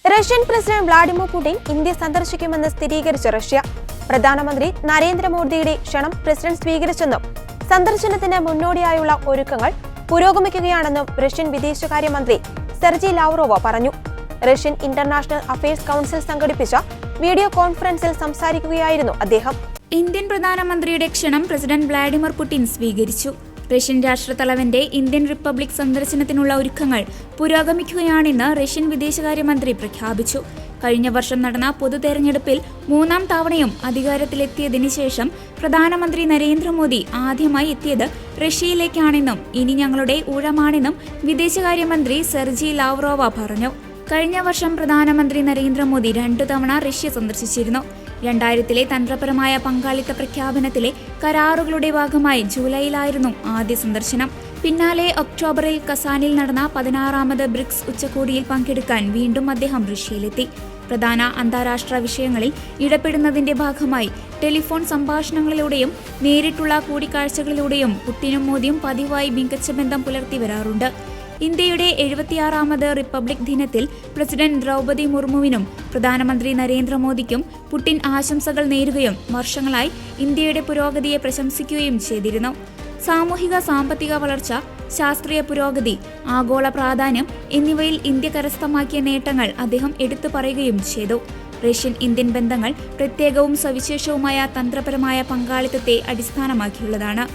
Russian president Vladimir Putin India സന്ദർശിക്കുമെന്ന് സ്ഥിരീകരിച്ച Russia. പ്രധാനമന്ത്രി നരേന്ദ്രമോദിയുടെ ക്ഷണം പ്രസിഡന്റ് സ്വീകരിച്ചെന്നും സന്ദർശനത്തിന് മുന്നോടിയായുള്ള ഒരുക്കങ്ങൾ പുരോഗമിക്കുകയാണെന്നും റഷ്യൻ വിദേശകാര്യമന്ത്രി സെർജി ലാവ്റോവ പറഞ്ഞു. റഷ്യൻ ഇന്റർനാഷണൽ അഫയേഴ്സ് കൗൺസിൽ സംഘടിപ്പിച്ച വീഡിയോ കോൺഫറൻസിൽ സംസാരിക്കുകയായിരുന്നു അദ്ദേഹം. ഇന്ത്യൻ പ്രധാനമന്ത്രിയുടെ ക്ഷണം പ്രസിഡന്റ് വ്ളാഡിമിർ പുടിൻ സ്വീകരിച്ചു. റഷ്യൻ രാഷ്ട്രത്തലവന്റെ ഇന്ത്യൻ റിപ്പബ്ലിക് സന്ദർശനത്തിനുള്ള ഒരുക്കങ്ങൾ പുരോഗമിക്കുകയാണെന്ന് റഷ്യൻ വിദേശകാര്യമന്ത്രി പ്രഖ്യാപിച്ചു. കഴിഞ്ഞ വർഷം നടന്ന പൊതു തെരഞ്ഞെടുപ്പിൽ 3ാം തവണയും അധികാരത്തിലെത്തിയതിനു ശേഷം പ്രധാനമന്ത്രി നരേന്ദ്രമോദി ആദ്യമായി എത്തിയത് റഷ്യയിലേക്കാണെന്നും ഇനി ഞങ്ങളുടെ ഊഴമാണെന്നും വിദേശകാര്യമന്ത്രി സെർജി ലാവ്റോവ പറഞ്ഞു. കഴിഞ്ഞ വർഷം പ്രധാനമന്ത്രി നരേന്ദ്രമോദി 2 തവണ റഷ്യ സന്ദർശിച്ചിരുന്നു. 2000-ലെ തന്ത്രപരമായ പങ്കാളിത്ത പ്രഖ്യാപനത്തിലെ കരാറുകളുടെ ഭാഗമായി ജൂലൈയിലായിരുന്നു ആദ്യ സന്ദർശനം. പിന്നാലെ ഒക്ടോബറിൽ കസാനിൽ നടന്ന 16ാമത് ബ്രിക്സ് ഉച്ചകോടിയിൽ പങ്കെടുക്കാൻ വീണ്ടും അദ്ദേഹം റഷ്യയിലെത്തി. പ്രധാന അന്താരാഷ്ട്ര വിഷയങ്ങളിൽ ഇടപെടുന്നതിന്റെ ഭാഗമായി ടെലിഫോൺ സംഭാഷണങ്ങളിലൂടെയും നേരിട്ടുള്ള കൂടിക്കാഴ്ചകളിലൂടെയും പുടിനും മോദിയും പതിവായി മികച്ച ബന്ധം പുലർത്തി വരാറുണ്ട്. ഇന്ത്യയുടെ 76ാമത് റിപ്പബ്ലിക് ദിനത്തിൽ പ്രസിഡന്റ് ദ്രൗപദി മുർമുവിനും പ്രധാനമന്ത്രി നരേന്ദ്രമോദിക്കും പുടിൻ ആശംസകൾ നേരുകയും വർഷങ്ങളായി ഇന്ത്യയുടെ പുരോഗതിയെ പ്രശംസിക്കുകയും ചെയ്തിരുന്നു. സാമൂഹിക സാമ്പത്തിക വളർച്ച, ശാസ്ത്രീയ പുരോഗതി, ആഗോള പ്രാധാന്യം എന്നിവയിൽ ഇന്ത്യ കരസ്ഥമാക്കിയ നേട്ടങ്ങൾ അദ്ദേഹം എടുത്തു പറയുകയും ചെയ്തു. റഷ്യൻ ഇന്ത്യൻ ബന്ധങ്ങൾ പ്രത്യേകവും സവിശേഷവുമായ തന്ത്രപരമായ പങ്കാളിത്തത്തെ അടിസ്ഥാനമാക്കിയുള്ളതാണ്.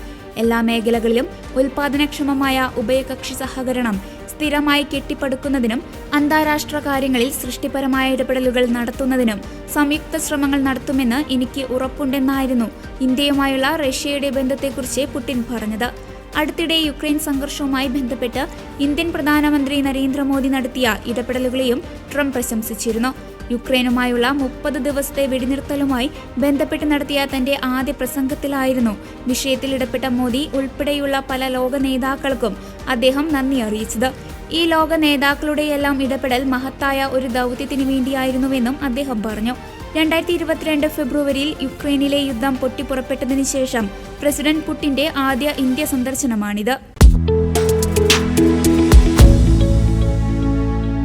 എല്ലാ മേഖലകളിലും ഉൽപാദനക്ഷമമായ ഉഭയകക്ഷി സഹകരണം സ്ഥിരമായി കെട്ടിപ്പടുക്കുന്നതിനും അന്താരാഷ്ട്ര കാര്യങ്ങളിൽ സൃഷ്ടിപരമായ ഇടപെടലുകൾ നടത്തുന്നതിനും സംയുക്ത ശ്രമങ്ങൾ നടത്തുമെന്ന് എനിക്ക് ഉറപ്പുണ്ടെന്നായിരുന്നു ഇന്ത്യയുമായുള്ള റഷ്യയുടെ ബന്ധത്തെക്കുറിച്ച് പുടിൻ പറഞ്ഞത്. അടുത്തിടെ യുക്രൈൻ സംഘർഷവുമായി ബന്ധപ്പെട്ട് ഇന്ത്യൻ പ്രധാനമന്ത്രി നരേന്ദ്രമോദി നടത്തിയ ഇടപെടലുകളെയും ട്രംപ് പ്രശംസിച്ചിരുന്നു. യുക്രൈനുമായുള്ള 30 ദിവസത്തെ വെടിനിർത്തലുമായി ബന്ധപ്പെട്ട് നടത്തിയ തന്റെ ആദ്യ പ്രസംഗത്തിലായിരുന്നു വിഷയത്തിൽ ഇടപെട്ട മോദി ഉൾപ്പെടെയുള്ള പല ലോക നേതാക്കൾക്കും അദ്ദേഹം നന്ദി അറിയിച്ചത്. ഈ ലോക നേതാക്കളുടെയെല്ലാം ഇടപെടൽ മഹത്തായ ഒരു ദൗത്യത്തിന് വേണ്ടിയായിരുന്നുവെന്നും അദ്ദേഹം പറഞ്ഞു. 2022 ഫെബ്രുവരിയിൽ യുക്രൈനിലെ യുദ്ധം പൊട്ടിപ്പുറപ്പെട്ടതിനു ശേഷം പ്രസിഡന്റ് പുടിന്റെ ആദ്യ ഇന്ത്യ സന്ദർശനമാണിത്.